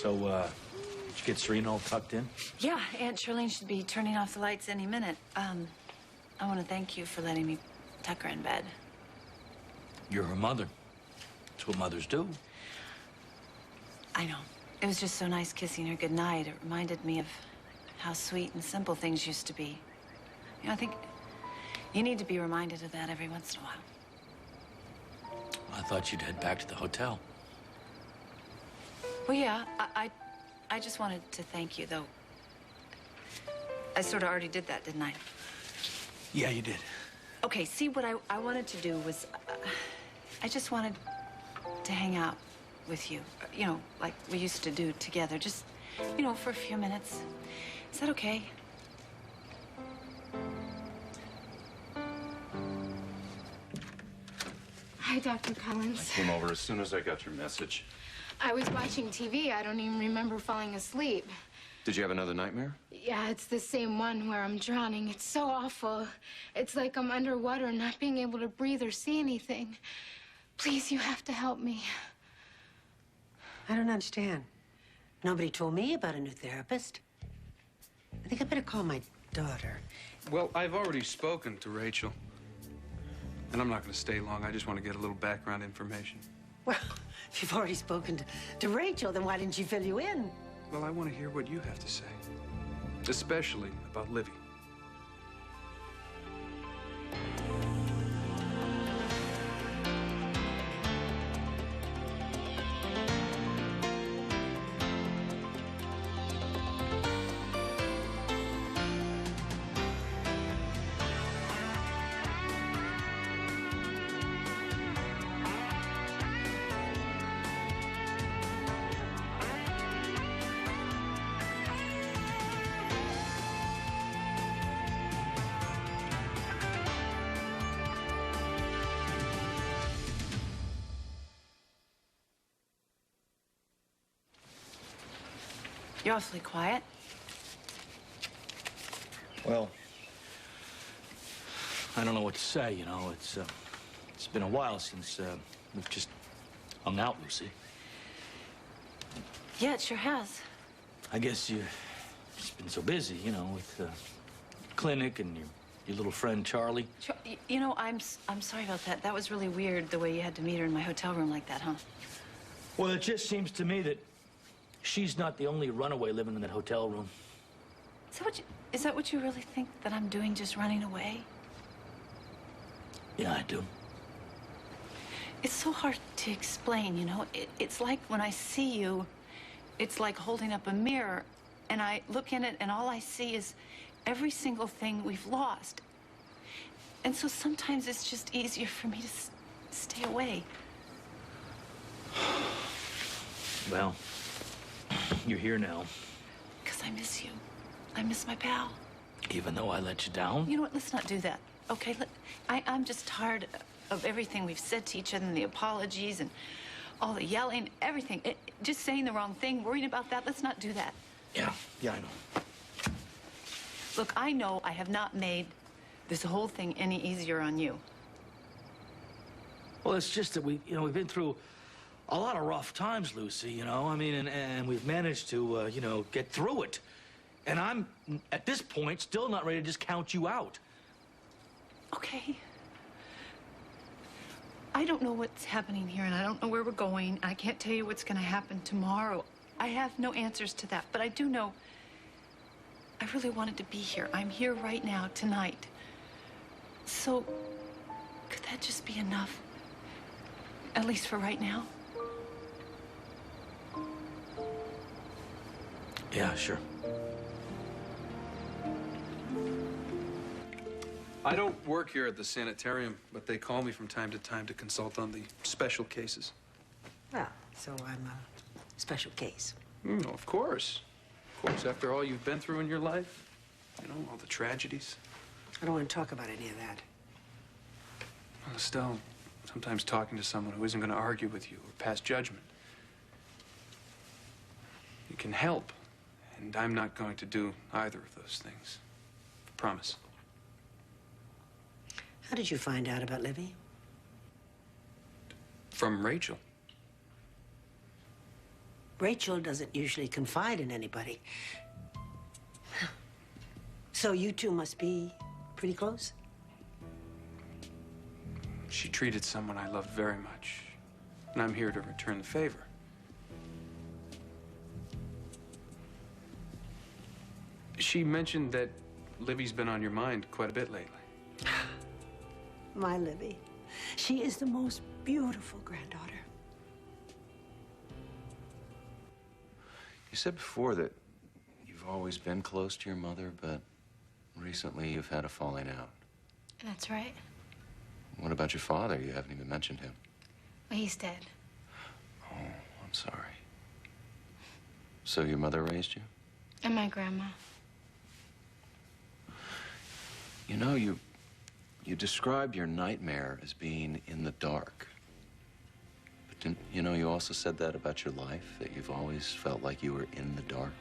So, did you get Serena all tucked in? Yeah, Aunt Charlene should be turning off the lights any minute. I want to thank you for letting me tuck her in bed. You're her mother. That's what mothers do. I know. It was just so nice kissing her goodnight. It reminded me of how sweet and simple things used to be. You know, I think you need to be reminded of that every once in a while. I thought you'd head back to the hotel. Well, yeah, I just wanted to thank you, though. I sort of already did that, didn't I? Yeah, you did. Okay, see, what I wanted to do was, I just wanted to hang out with you. You know, like we used to do together. Just, you know, for a few minutes. Is that okay? Hi, Dr. Collins. I came over as soon as I got your message. I was watching TV. I don't even remember falling asleep. Did you have another nightmare? Yeah, it's the same one where I'm drowning. It's so awful. It's like I'm underwater and not being able to breathe or see anything. Please, you have to help me. I don't understand. Nobody told me about a new therapist. I think I better call my daughter. Well, I've already spoken to Rachel. And I'm not going to stay long. I just want to get a little background information. Well, if you've already spoken to Rachel, then why didn't she fill you in? Well, I want to hear what you have to say. Especially about Livy. You're awfully quiet. Well, I don't know what to say, you know. It's been a while since we've just hung out, Lucy. Yeah, it sure has. I guess you've just been so busy, you know, with clinic and your little friend Charlie. You know, I'm sorry about that. That was really weird, the way you had to meet her in my hotel room like that, huh? Well, it just seems to me that she's not the only runaway living in that hotel room. Is that what you really think that I'm doing, just running away? Yeah, I do. It's so hard to explain, you know? It's like when I see you, it's like holding up a mirror, and I look in it, and all I see is every single thing we've lost. And so sometimes it's just easier for me to stay away. Well, you're here now. Because I miss you. I miss my pal. Even though I let you down? You know what? Let's not do that, okay? I'm just tired of everything we've said to each other and the apologies and all the yelling, everything. Just saying the wrong thing, worrying about that. Let's not do that. Yeah, I know. Look, I know I have not made this whole thing any easier on you. Well, it's just that we've been through a lot of rough times, Lucy, you know? I mean, and we've managed to, get through it. And I'm, at this point, still not ready to just count you out. Okay. I don't know what's happening here, and I don't know where we're going. I can't tell you what's going to happen tomorrow. I have no answers to that, but I do know I really wanted to be here. I'm here right now, tonight. So, could that just be enough? At least for right now? Yeah, sure. I don't work here at the sanitarium, but they call me from time to time to consult on the special cases. Well, so I'm a special case. Of course. Of course, after all you've been through in your life, you know, all the tragedies. I don't want to talk about any of that. Well, Estelle, sometimes talking to someone who isn't going to argue with you or pass judgment, you can help. And I'm not going to do either of those things. Promise. How did you find out about Livy? From Rachel. Rachel doesn't usually confide in anybody. So you two must be pretty close? She treated someone I love very much, and I'm here to return the favor. She mentioned that Livy's been on your mind quite a bit lately. My Livy. She is the most beautiful granddaughter. You said before that you've always been close to your mother, but recently you've had a falling out. That's right. What about your father? You haven't even mentioned him. Well, he's dead. Oh, I'm sorry. So your mother raised you? And my grandma. You know, you described your nightmare as being in the dark. But didn't, you know, you also said that about your life, that you've always felt like you were in the dark.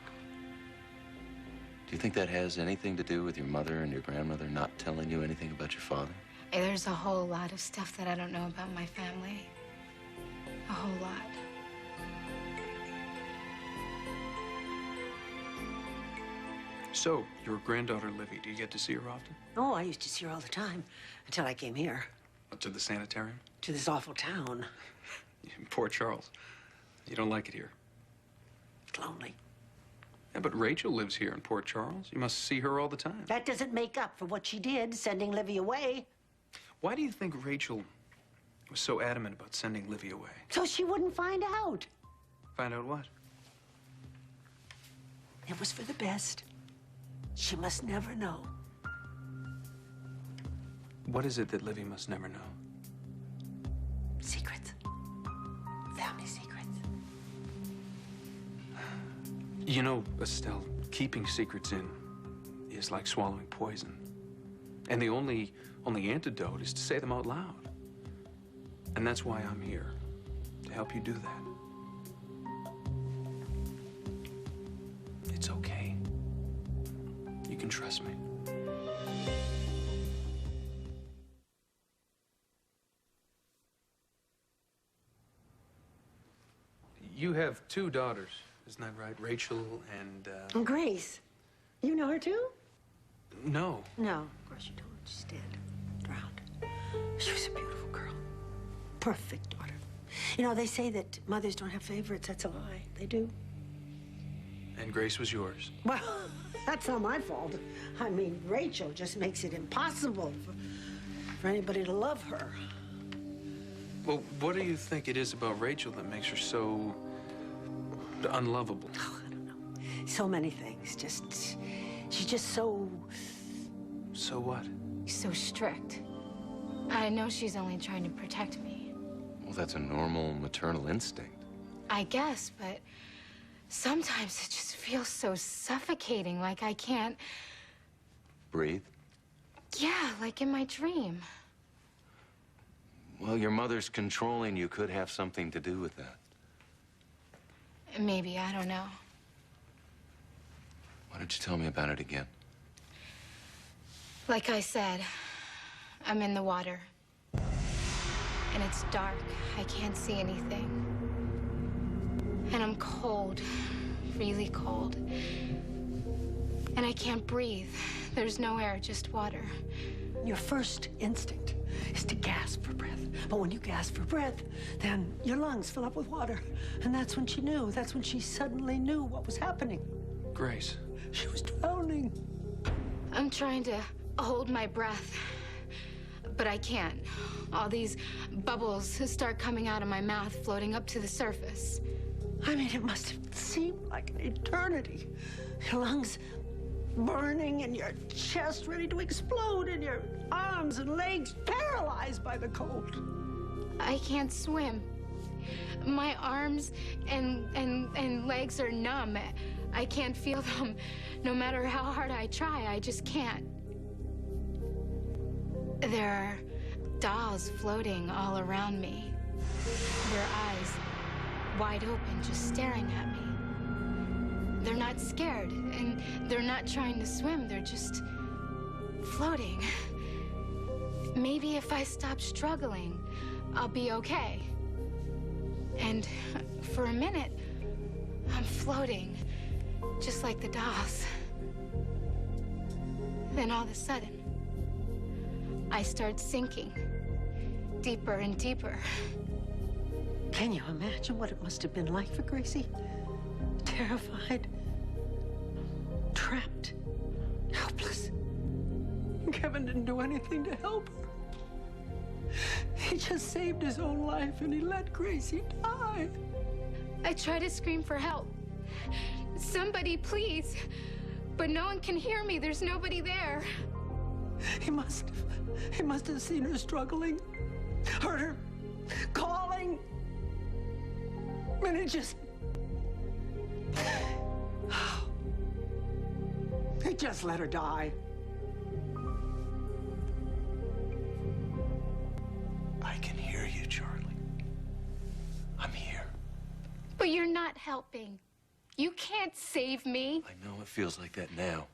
Do you think that has anything to do with your mother and your grandmother not telling you anything about your father? Hey, there's a whole lot of stuff that I don't know about my family. A whole lot. So, your granddaughter, Livy, do you get to see her often? Oh, I used to see her all the time until I came here To the sanitarium? to this awful town. Poor Charles. You don't like it here. It's lonely. Yeah, but Rachel lives here in Port Charles. You must see her all the time. That doesn't make up for what she did, sending Livy away. Why do you think Rachel was so adamant about sending Livy away? So she wouldn't find out. Find out what? It was for the best. She must never know. What is it that Livy must never know? Secrets. Family secrets. You know, Estelle, keeping secrets in is like swallowing poison. And the only antidote is to say them out loud. And that's why I'm here, to help you do that. It's okay. You can trust me. You have two daughters, isn't that right? Rachel and, And Grace. You know her too? No. No, of course you don't. She's dead. Drowned. She was a beautiful girl. Perfect daughter. You know, they say that mothers don't have favorites. That's a lie. They do. And Grace was yours. Well, that's not my fault. I mean, Rachel just makes it impossible for anybody to love her. Well, what do you think it is about Rachel that makes her so unlovable? Oh, I don't know. So many things. She's just so... So what? So strict. I know she's only trying to protect me. Well, that's a normal maternal instinct. I guess, but sometimes it just feels so suffocating, like I can't... Breathe. Yeah, like in my dream. Well, your mother's controlling you could have something to do with that. Maybe, I don't know. Why don't you tell me about it again? Like I said, I'm in the water. And it's dark. I can't see anything. And I'm cold, really cold. And I can't breathe. There's no air, just water. Your first instinct is to gasp for breath. But when you gasp for breath, then your lungs fill up with water. And that's when she knew. That's when she suddenly knew what was happening. Grace. She was drowning. I'm trying to hold my breath, but I can't. All these bubbles start coming out of my mouth, floating up to the surface. I mean, it must have seemed like an eternity. Your lungs burning and your chest ready to explode and your arms and legs paralyzed by the cold. I can't swim. My arms and legs are numb. I can't feel them. No matter how hard I try, I just can't. There are dolls floating all around me. Their eyes wide open, just staring at me. They're not scared, and they're not trying to swim. They're just floating. Maybe if I stop struggling, I'll be okay. And for a minute, I'm floating, just like the dolls. Then all of a sudden, I start sinking, deeper and deeper. Can you imagine what it must have been like for Gracie? Terrified, trapped, helpless. Kevin didn't do anything to help her. He just saved his own life and he let Gracie die. I try to scream for help. Somebody, please. But no one can hear me. There's nobody there. He must have seen her struggling, heard her calling. And he just let her die. I can hear you, Charlie. I'm here. But you're not helping. You can't save me. I know it feels like that now.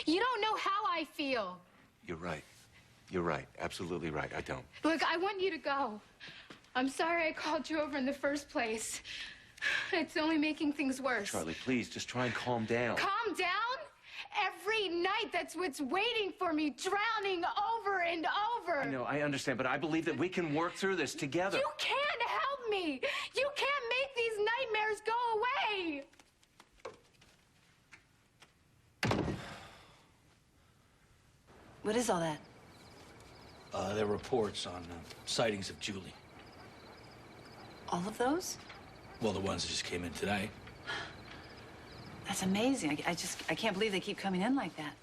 You don't know how I feel. You're right. You're right. Absolutely right. I don't. Look, I want you to go. I'm sorry I called you over in the first place. It's only making things worse. Charlie, please, just try and calm down. Calm down? Every night, that's what's waiting for me, drowning over and over. I know, I understand, but I believe that we can work through this together. You can't help me. You can't make these nightmares go away. What is all that? There are reports on sightings of Julie. All of those? Well, the ones that just came in today. That's amazing. I can't believe they keep coming in like that.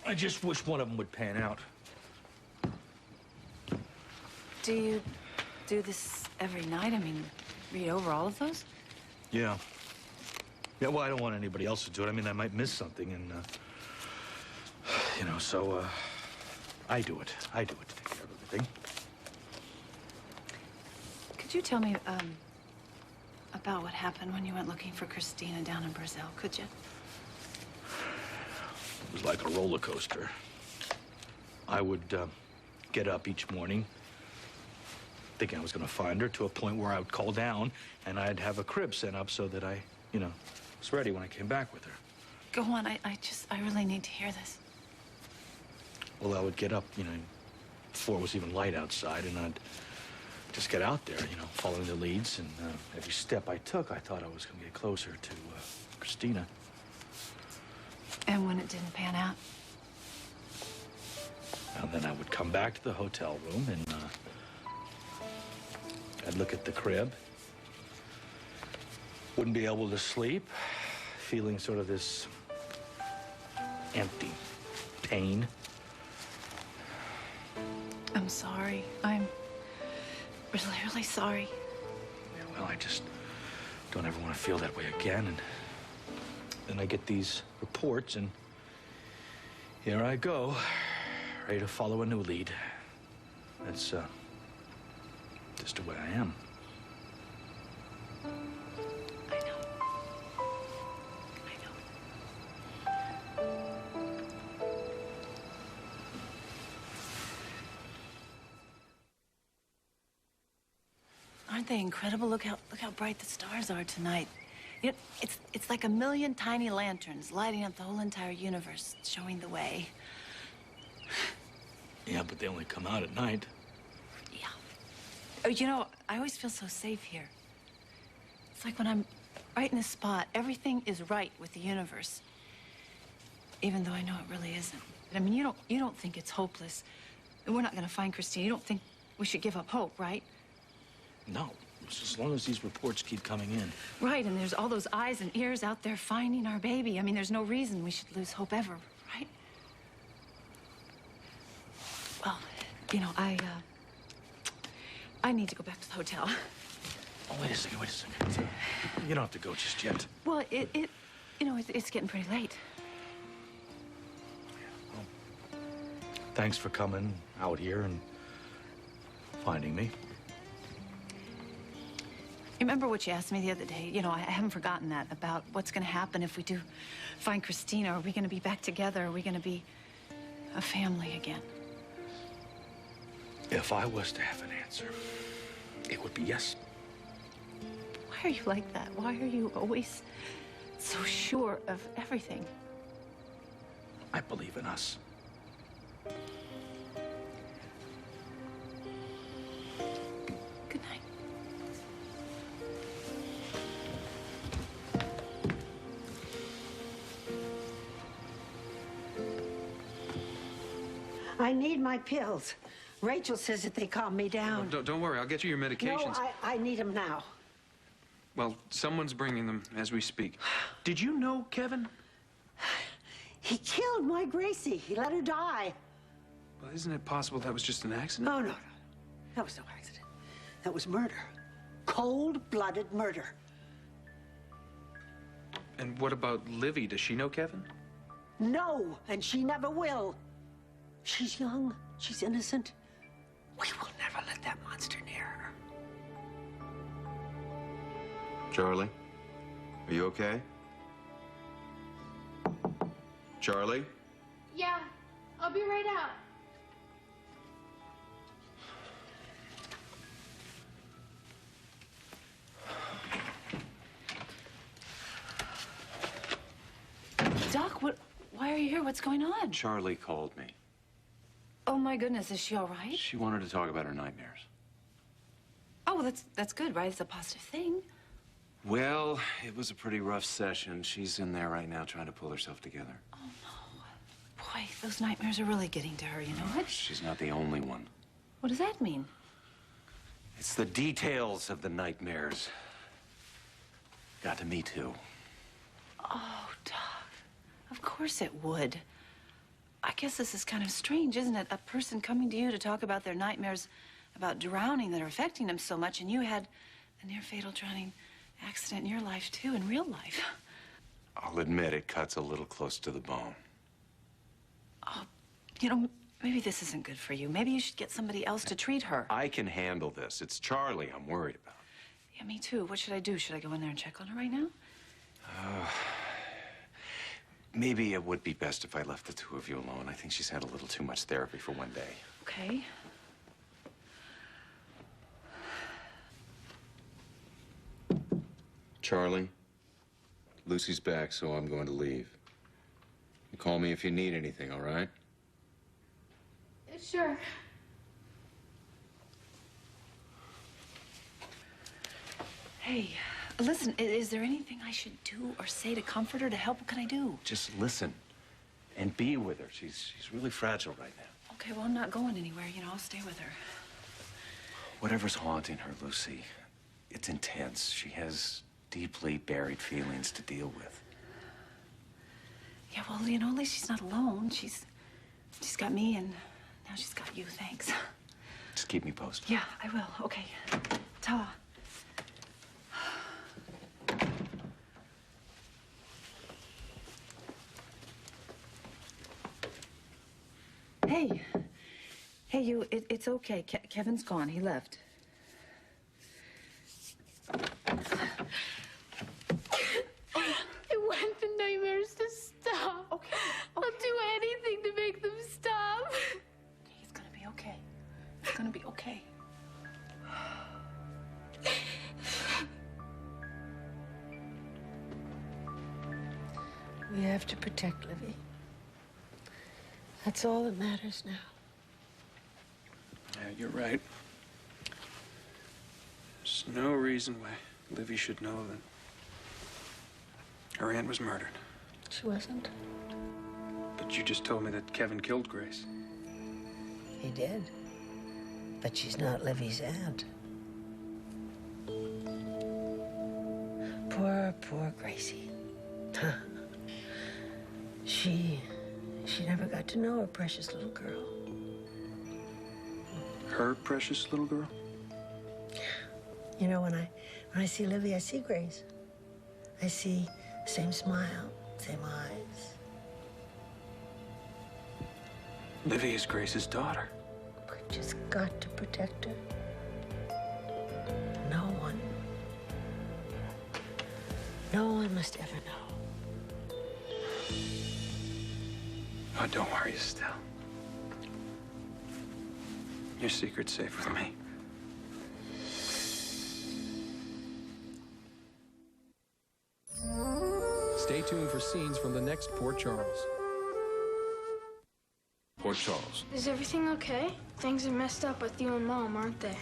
I just wish one of them would pan out. Do you do this every night? I mean, read over all of those? Yeah. Yeah, well, I don't want anybody else to do it. I mean, I might miss something, and, you know, so, I do it. I do it to take care of everything. Could you tell me, about what happened when you went looking for Christina down in Brazil, could you? It was like a roller coaster. I would get up each morning thinking I was going to find her, to a point where I would call down and I'd have a crib sent up so that I, you know, was ready when I came back with her. Go on, I really need to hear this. Well, I would get up, you know, before it was even light outside, and I'd just get out there, you know, following the leads, and every step I took, I thought I was going to get closer to Christina. And when it didn't pan out? And then I would come back to the hotel room, and I'd look at the crib. Wouldn't be able to sleep, feeling sort of this empty pain. I'm sorry. I'm really, really sorry. Yeah, well, I just don't ever want to feel that way again. And then I get these reports, and here I go, ready to follow a new lead. That's just the way I am. I know. Aren't they incredible? Look how bright the stars are tonight. You know, it's like a million tiny lanterns lighting up the whole entire universe, showing the way. Yeah, but they only come out at night. Yeah. Oh, you know, I always feel so safe here. It's like when I'm right in a spot, everything is right with the universe. Even though I know it really isn't. I mean, you don't think it's hopeless. We're not gonna find Christine. You don't think we should give up hope, right? No, as long as these reports keep coming in. Right, and there's all those eyes and ears out there finding our baby. I mean, there's no reason we should lose hope ever, right? Well, you know, I need to go back to the hotel. Oh, wait a second. You don't have to go just yet. Well, you know, it's getting pretty late. Well, thanks for coming out here and finding me. You remember what you asked me the other day? You know, I haven't forgotten that, about what's going to happen if we do find Christina. Are we going to be back together? Are we going to be a family again? If I was to have an answer, it would be yes. Why Why are you like that? Why are you always so sure of everything? I believe in us. Good night. I need my pills. Rachel says that they calm me down. Don't worry, I'll get you your medications. No, I need them now. Well, someone's bringing them as we speak. Did you know Kevin? He killed my Gracie. He let her die. Well, isn't it possible that was just an accident? No, no, no. That was no accident. That was murder. Cold-blooded murder. And what about Livy? Does she know Kevin? No, and she never will. She's young. She's innocent. We will never let that monster near her. Charlie, are you okay? Charlie? Yeah, I'll be right out. Doc, why are you here? What's going on? Charlie called me. Oh, my goodness. Is she all right? She wanted to talk about her nightmares. Oh, well, that's good, right? It's a positive thing. Well, it was a pretty rough session. She's in there right now trying to pull herself together. Oh, no. Boy, those nightmares are really getting to her, you know what? She's not the only one. What does that mean? It's the details of the nightmares. Got to me, too. Oh, Doc. Of course it would. I guess this is kind of strange, isn't it? A person coming to you to talk about their nightmares about drowning that are affecting them so much, and you had a near-fatal drowning accident in your life, too, in real life. I'll admit it cuts a little close to the bone. Oh, you know, maybe this isn't good for you. Maybe you should get somebody else to treat her. I can handle this. It's Charlie I'm worried about. Yeah, me too. What should I do? Should I go in there and check on her right now? Maybe it would be best if I left the two of you alone. I think she's had a little too much therapy for one day. Okay. Charlie, Lucy's back, so I'm going to leave. You call me if you need anything, all right? Sure. Hey, listen, is there anything I should do or say to comfort her, to help? What can I do? Just listen and be with her. She's really fragile right now. Okay, well, I'm not going anywhere. You know, I'll stay with her. Whatever's haunting her, Lucy, it's intense. She has deeply buried feelings to deal with. Yeah, well, you know, at least she's not alone. She's got me, and now she's got you. Thanks. Just keep me posted. Yeah, I will. Okay. Ta. Hey. Hey, you, it's okay. Kevin's gone. He left. I want the nightmares to stop. Okay. I'll do anything to make them stop. Okay, it's gonna be okay. It's gonna be okay. We have to protect Livy. That's all that matters now. Yeah, you're right. There's no reason why Livy should know that her aunt was murdered. She wasn't. But you just told me that Kevin killed Grace. He did. But she's not Livy's aunt. Poor Gracie. She never got to know her precious little girl. Her precious little girl? You know, when I see Livy, I see Grace. I see the same smile, same eyes. Livy is Grace's daughter. We've just got to protect her. No one must ever know. Oh, don't worry, Estelle. Your secret's safe with me. Stay tuned for scenes from the next Port Charles. Port Charles. Is everything okay? Things are messed up with you and Mom, aren't they?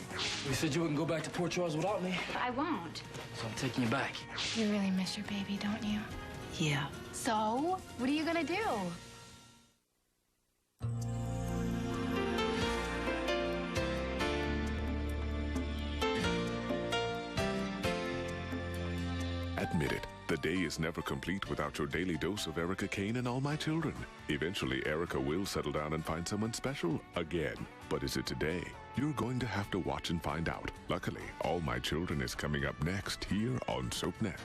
You said you wouldn't go back to Port Charles without me, I won't. so I'm taking you back. You really miss your baby, don't you? Yeah. So, what are you gonna do? Admit it, the day is never complete without your daily dose of Erica Kane and All My Children. Eventually, Erica will settle down and find someone special again. But is it today? You're going to have to watch and find out. Luckily, All My Children is coming up next here on SoapNet.